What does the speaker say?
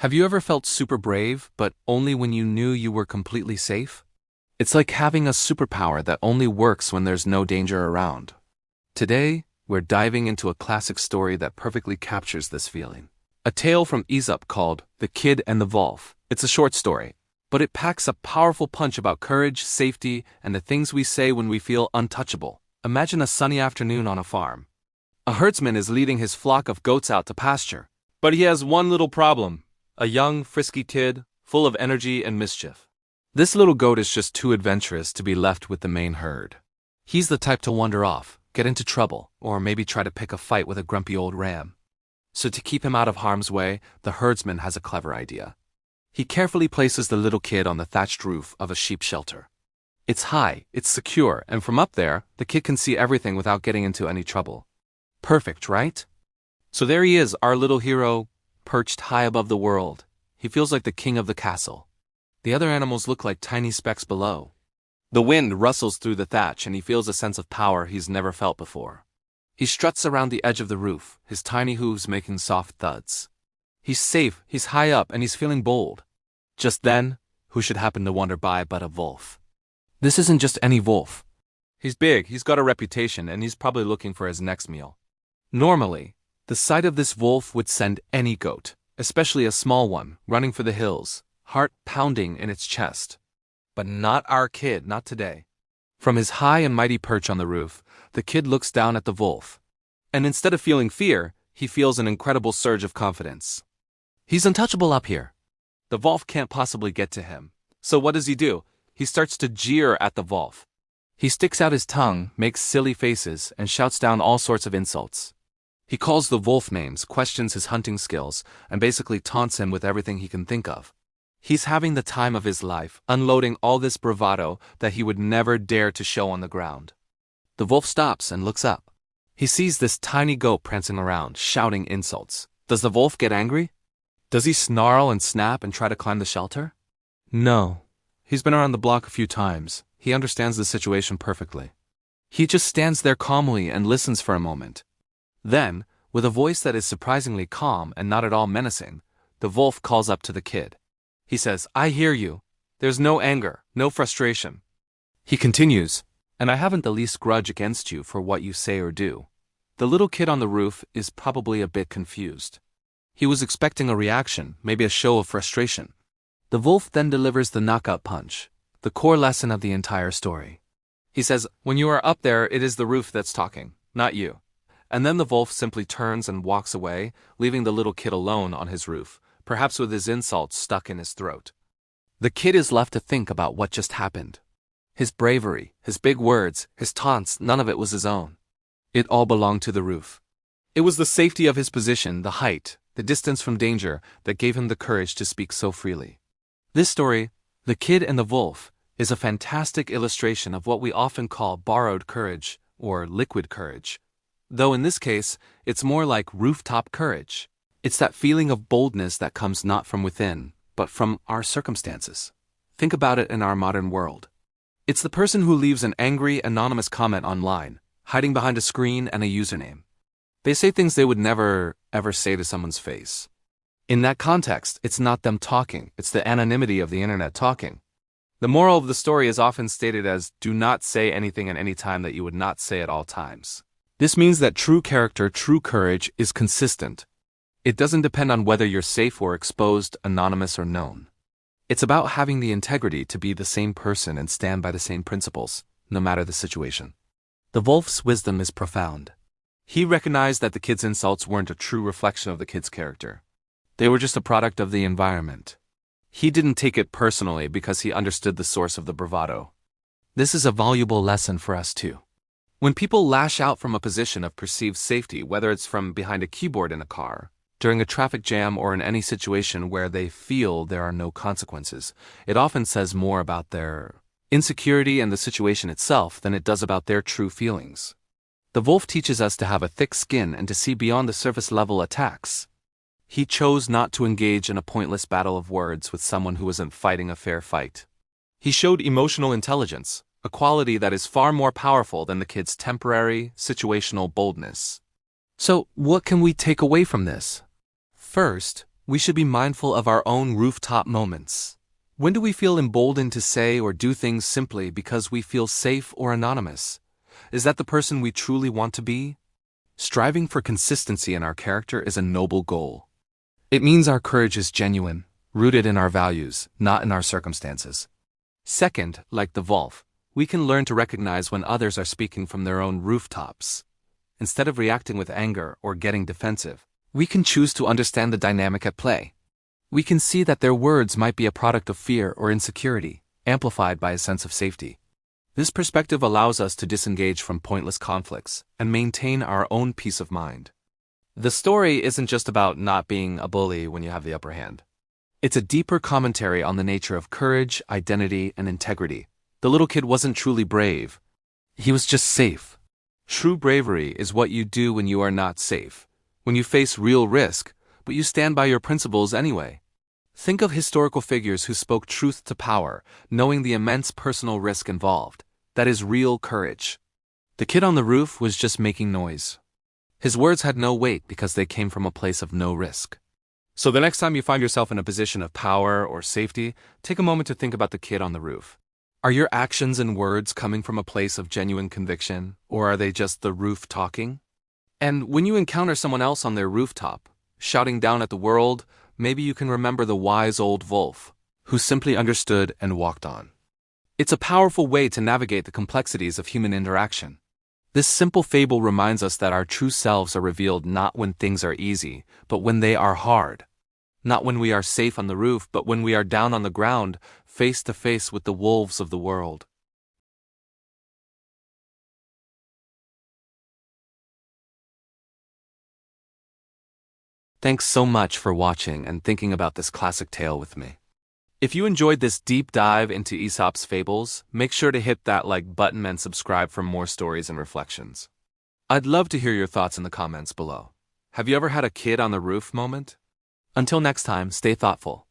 Have you ever felt super brave, but only when you knew you were completely safe? It's like having a superpower that only works when there's no danger around. Today, we're diving into a classic story that perfectly captures this feeling. A tale from Aesop called The Kid and the Wolf. It's a short story, but it packs a powerful punch about courage, safety, and the things we say when we feel untouchable. Imagine a sunny afternoon on a farm. A herdsman is leading his flock of goats out to pasture. But he has one little problem. A young, frisky kid, full of energy and mischief. This little goat is just too adventurous to be left with the main herd. He's the type to wander off, get into trouble, or maybe try to pick a fight with a grumpy old ram. So to keep him out of harm's way, the herdsman has a clever idea. He carefully places the little kid on the thatched roof of a sheep shelter. It's high, it's secure, and from up there, the kid can see everything without getting into any trouble. Perfect, right? So there he is, our little hero, perched high above the world. He feels like the king of the castle. The other animals look like tiny specks below. The wind rustles through the thatch and he feels a sense of power he's never felt before. He struts around the edge of the roof, his tiny hooves making soft thuds. He's safe, he's high up, and he's feeling bold. Just then, who should happen to wander by but a wolf? This isn't just any wolf. He's big, he's got a reputation, and he's probably looking for his next meal. Normally, the sight of this wolf would send any goat, especially a small one, running for the hills, heart pounding in its chest. But not our kid, not today. From his high and mighty perch on the roof, the kid looks down at the wolf. And instead of feeling fear, he feels an incredible surge of confidence. He's untouchable up here. The wolf can't possibly get to him. So what does he do? He starts to jeer at the wolf. He sticks out his tongue, makes silly faces, and shouts down all sorts of insults. He calls the wolf names, questions his hunting skills, and basically taunts him with everything he can think of. He's having the time of his life, unloading all this bravado that he would never dare to show on the ground. The wolf stops and looks up. He sees this tiny goat prancing around, shouting insults. Does the wolf get angry? Does he snarl and snap and try to climb the shelter? No. He's been around the block a few times. He understands the situation perfectly. He just stands there calmly and listens for a moment. Then, with a voice that is surprisingly calm and not at all menacing, the wolf calls up to the kid. He says, "I hear you. There's no anger, no frustration." He continues, "And I haven't the least grudge against you for what you say or do." The little kid on the roof is probably a bit confused. He was expecting a reaction, maybe a show of frustration. The wolf then delivers the knockout punch, the core lesson of the entire story. He says, "When you are up there, it is the roof that's talking, not you." And then the wolf simply turns and walks away, leaving the little kid alone on his roof, perhaps with his insults stuck in his throat. The kid is left to think about what just happened. His bravery, his big words, his taunts, none of it was his own. It all belonged to the roof. It was the safety of his position, the height, the distance from danger that gave him the courage to speak so freely. This story, The Kid and the Wolf, is a fantastic illustration of what we often call borrowed courage or liquid courage. Though in this case, it's more like rooftop courage. It's that feeling of boldness that comes not from within, but from our circumstances. Think about it in our modern world. It's the person who leaves an angry, anonymous comment online, hiding behind a screen and a username. They say things they would never, ever say to someone's face. In that context, it's not them talking, it's the anonymity of the internet talking. The moral of the story is often stated as, do not say anything at any time that you would not say at all times. This means that true character, true courage is consistent. It doesn't depend on whether you're safe or exposed, anonymous or known. It's about having the integrity to be the same person and stand by the same principles, no matter the situation. The wolf's wisdom is profound. He recognized that the kid's insults weren't a true reflection of the kid's character. They were just a product of the environment. He didn't take it personally because he understood the source of the bravado. This is a valuable lesson for us too. When people lash out from a position of perceived safety, whether it's from behind a keyboard in a car, during a traffic jam, or in any situation where they feel there are no consequences, it often says more about their insecurity and the situation itself than it does about their true feelings. The wolf teaches us to have a thick skin and to see beyond the surface-level attacks. He chose not to engage in a pointless battle of words with someone who wasn't fighting a fair fight. He showed emotional intelligence, a quality that is far more powerful than the kid's temporary, situational boldness. So, what can we take away from this? First, We should be mindful of our own rooftop moments. When do we feel emboldened to say or do things simply because we feel safe or anonymous? Is that the person we truly want to be? Striving for consistency in our character is a noble goal. It means our courage is genuine, rooted in our values, not in our circumstances. Second, like the wolf, we can learn to recognize when others are speaking from their own rooftops. Instead of reacting with anger or getting defensive, we can choose to understand the dynamic at play. We can see that their words might be a product of fear or insecurity, amplified by a sense of safety. This perspective allows us to disengage from pointless conflicts and maintain our own peace of mind. The story isn't just about not being a bully when you have the upper hand. It's a deeper commentary on the nature of courage, identity, and integrity. The little kid wasn't truly brave. He was just safe. True bravery is what you do when you are not safe, when you face real risk, but you stand by your principles anyway. Think of historical figures who spoke truth to power, knowing the immense personal risk involved. That is real courage. The kid on the roof was just making noise. His words had no weight because they came from a place of no risk. So the next time you find yourself in a position of power or safety, take a moment to think about the kid on the roof. Are your actions and words coming from a place of genuine conviction, or are they just the roof talking? And when you encounter someone else on their rooftop, shouting down at the world, maybe you can remember the wise old wolf, who simply understood and walked on. It's a powerful way to navigate the complexities of human interaction. This simple fable reminds us that our true selves are revealed not when things are easy, but when they are hard. Not when we are safe on the roof, but when we are down on the ground, face to face with the wolves of the world. Thanks so much for watching and thinking about this classic tale with me. If you enjoyed this deep dive into Aesop's fables, make sure to hit that like button and subscribe for more stories and reflections. I'd love to hear your thoughts in the comments below. Have you ever had a kid on the roof moment? Until next time, stay thoughtful.